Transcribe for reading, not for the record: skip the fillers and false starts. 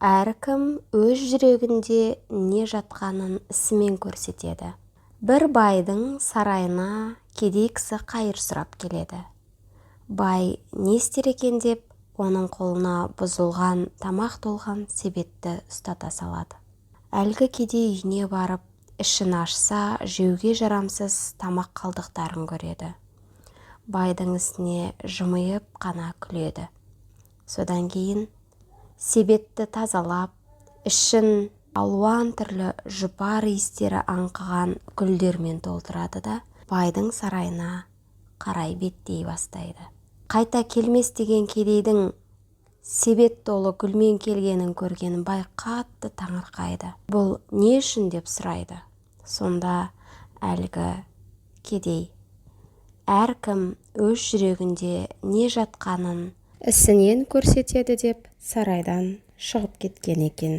Әркім өз жүрегінде не жатқанын ісімен көрсетеді. Бір байдың сарайына кедей кісі қайыр сұрап келеді. Бай не істер екен деп, оның қолына бұзылған тамақ толған себетті ұстата салады. Әлгі кедей үйіне барып, ішін ашса, жеуге жарамсыз тамақ қалдықтарын көреді. Байдың ісіне жымиып қана күледі. Содан кейін себетті тазалап, ішін алуан түрлі жұпар иістері аңқыған гүлдермен толтырады да, байдың сарайына қарай беттей бастайды. Қайта келмес деген кедейдің себет толы гүлмен келгенін көрген бай қатты таңырқайды. Бұл не үшін деп сұрайды. Сонда әлгі кедей: әркім өз жүрегінде не жатқанын ісінен көрсетеді деп сарайдан шығып кеткен екен.